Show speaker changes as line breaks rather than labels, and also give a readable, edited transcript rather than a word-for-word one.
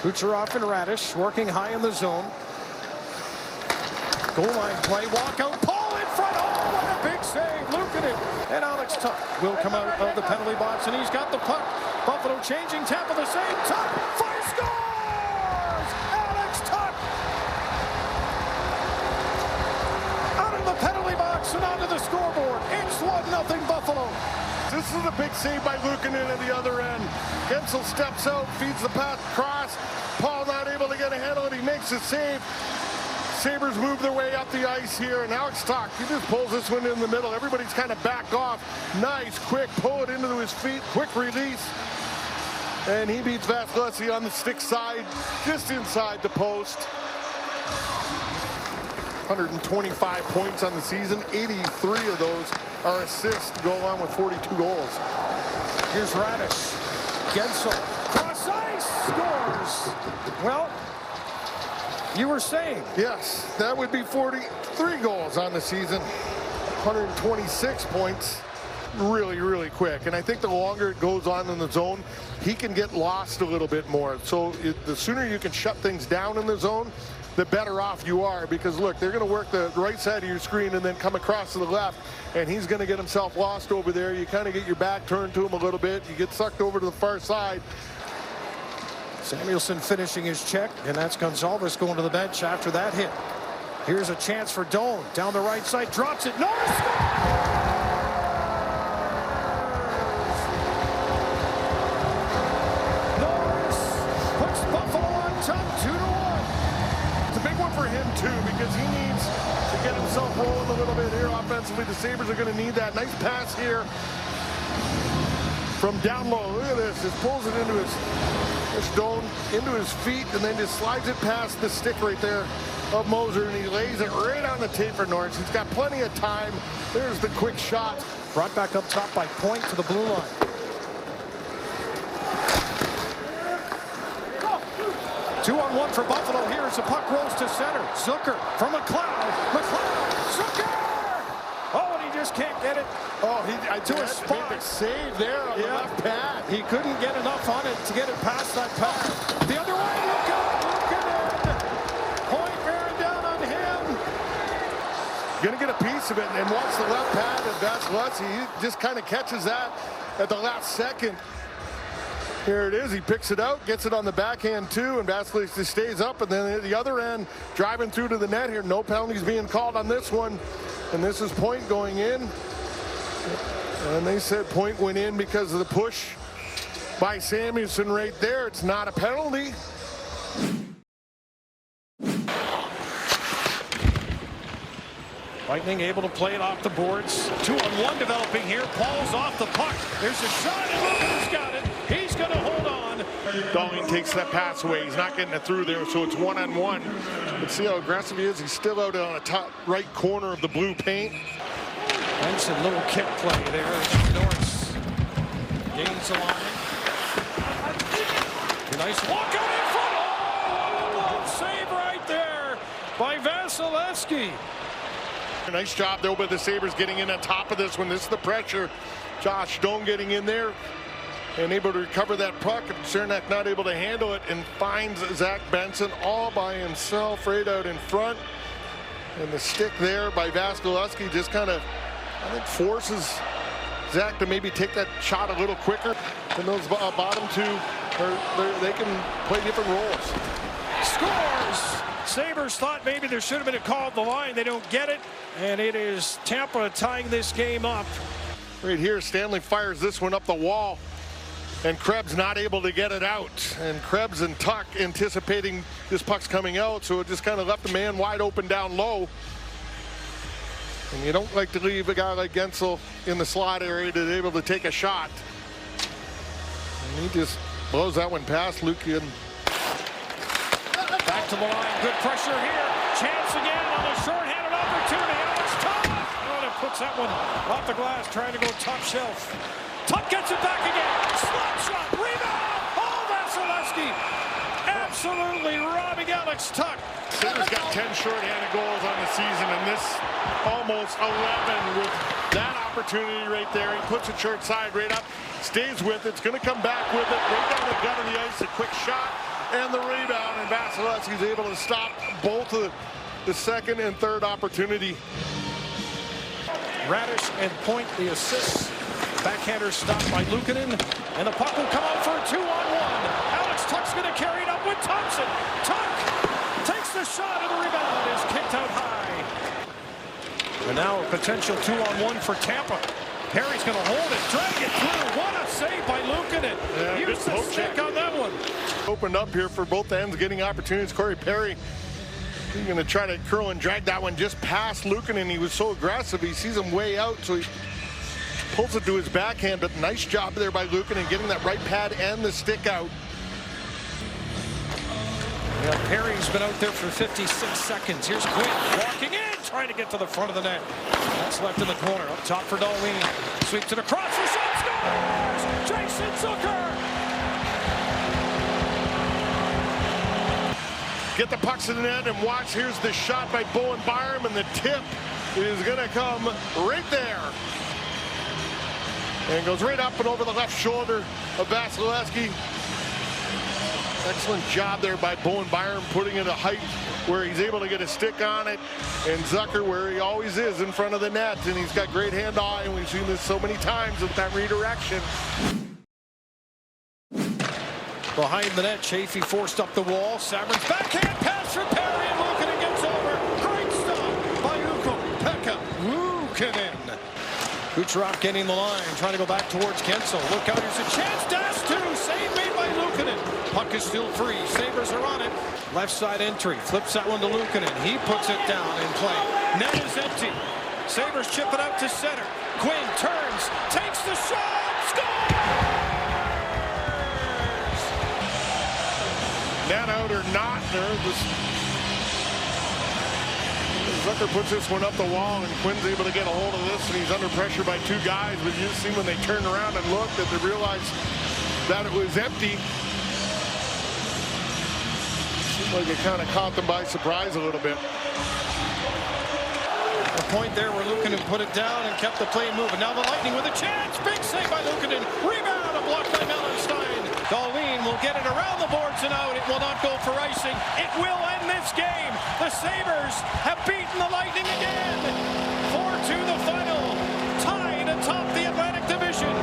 Kucherov and Radish working high in the zone. Goal line play, walkout, Paul in front. Oh, what a big save, Luukkonen. And Alex Tuch will come out of the penalty box, and he's got the puck. Buffalo changing, Tampa the same. Tuch, fire, scores! Alex Tuch! Out of the penalty box and onto the scoreboard. It's 1-0 Buffalo.
This is a big save by Luukkonen at the other end. Guentzel steps out, feeds the pass across. Paul not able to get a handle, and he makes the save. Sabres move their way up the ice here, and Alex Tuch, he just pulls this one in the middle. Everybody's kind of backed off. Nice, quick, pull it into his feet, quick release. And he beats Vasilevskiy on the stick side, just inside the post. 125 points on the season, 83 of those are assists to go along with 42 goals.
Here's Radish. Guentzel, cross ice, scores. Well, you were saying.
Yes, that would be 43 goals on the season. 126 points. Really, really quick. And I think the longer it goes on in the zone, he can get lost a little bit more. So the sooner you can shut things down in the zone, the better off you are. Because look, they're going to work the right side of your screen and then come across to the left, and he's going to get himself lost over there. You kind of get your back turned to him a little bit. You get sucked over to the far side.
Samuelsson finishing his check, and that's Gonzalez going to the bench after that hit. Here's a chance for Doan. Down the right side, drops it. Norris scores! Norris puts Buffalo on top, 2-1.
It's a big one for him, too, because he needs to get himself rolling a little bit here offensively. The Sabres are going to need that. Nice pass here from down low. Look at this. Just pulls it into his Doan into his feet, and then just slides it past the stick right there of Moser, and he lays it right on the tape for Norris. He's got plenty of time. There's the quick shot.
Brought back up top by Point to the blue line. Two-on-one for Buffalo. Here's the puck rolls to center. Zucker from McLeod. Zucker! Oh, and he just can't get it.
Oh, I
to a spot.
Made the save there on the left pad.
He couldn't get enough on it to get it past that pad. The other way, Luukkonen! Point bearing down on him.
Gonna get a piece of it, and watch the left pad of Vasilevskiy. He just kind of catches that at the last second. Here it is. He picks it out, gets it on the backhand too, and Vasilevskiy stays up, and then at the other end, driving through to the net here. No penalties being called on this one, and this is Point going in. And they said Point went in because of the push by Samuelsson right there. It's not a penalty.
Lightning able to play it off the boards. 2-on-1 developing here. Paul's off the puck. There's a shot, and Luukkonen's got it. He's going to hold on.
Dahlin takes that pass away. He's not getting it through there, so it's 1-on-1. Let's see how aggressive he is. He's still out on the top right corner of the blue paint.
Benson, little kick play there. Norris gains the line. Nice walkout in front. Oh, save right there by Vasilevskiy.
Nice job though by the Sabres getting in on top of this one. This is the pressure. Josh Doan getting in there and able to recover that puck. Cernak not able to handle it and finds Zach Benson all by himself right out in front. And the stick there by Vasilevskiy just kind of, I think, forces Zach to maybe take that shot a little quicker. And those bottom two, they can play different roles.
Scores! Sabres thought maybe there should have been a call at the line. They don't get it. And it is Tampa tying this game up.
Right here, Stanley fires this one up the wall. And Krebs not able to get it out. And Krebs and Tuch anticipating this puck's coming out, so it just kind of left the man wide open down low. And you don't like to leave a guy like Guentzel in the slot area to be able to take a shot. And he just blows that one past Luukkonen.
Back to the line. Good pressure here. Chance again on a short-handed opportunity. Alex Tuch. Oh, and it puts that one off the glass, trying to go top shelf. Tuch gets it back again. Slap shot. Rebound. Oh, Vasilevskiy absolutely robbing Alex Tuch.
Sabres got 10 short-handed goals on the season, and this almost 11 with that opportunity right there. He puts it short side right up, stays with it. It's going to come back with it right down the gut of the ice. A quick shot. and the rebound, and Vasilevsky's able to stop both of the second and third opportunity.
Radish and Point the assists. Backhander stopped by Luukkonen, and the puck will come out for a 2-on-1. Alex Tuch's going to carry it up with Thompson. Tuch takes the shot, and the rebound is kicked out high. And now a potential 2-on-1 for Tampa. Perry's going to hold it, drag it through. What a save by Luukkonen.
Yeah,
Use the stick on that one.
Opened up here for both ends, getting opportunities. Corey Perry, he's going to try to curl and drag that one just past Luukkonen. He was so aggressive. He sees him way out, so he pulls it to his backhand. But nice job there by Luukkonen, getting that right pad and the stick out.
Yeah, Perry's been out there for 56 seconds. Here's Quinn walking in, trying to get to the front of the net. That's left in the corner. Up top for Dahlin. Sweeps it across. The shot scores! Jason Zucker!
Get the pucks in the net and watch. Here's the shot by Bowen Byram, and the tip is going to come right there. And goes right up and over the left shoulder of Vasilevsky. Excellent job there by Bowen Byram, putting it a height where he's able to get a stick on it. And Zucker, where he always is, in front of the net. And he's got great hand-eye, and we've seen this so many times with that redirection.
Behind the net, Chaffee forced up the wall. Sabrin's backhand pass for Perry, and Luukkonen gets over. Great stop by Ukko-Pekka Luukkonen. Kucherov getting the line, trying to go back towards Kensel. Look out, here's a chance. Dash two, save made by Luukkonen. Puck is still free. Sabres are on it. Left side entry. Flips that one to Luukkonen. He puts it down in play. Net is empty. Sabres chip it out to center. Quinn turns, takes the shot, scores!
Net out or not, Zucker puts this one up the wall, and Quinn's able to get a hold of this, and he's under pressure by two guys. But you just see when they turned around and looked that they realized that it was empty. Seemed like it kind of caught them by surprise a little bit.
A point there where Luukkonen put it down and kept the play moving. Now the Lightning with a chance. Big save by Luukkonen. Rebound, a block by Mellenstein. Dahlin will get it around the boards and out. It will not go for icing. It will end this game. The Sabres have beaten the Lightning again. 4-2 the final. Tied atop the Atlantic Division.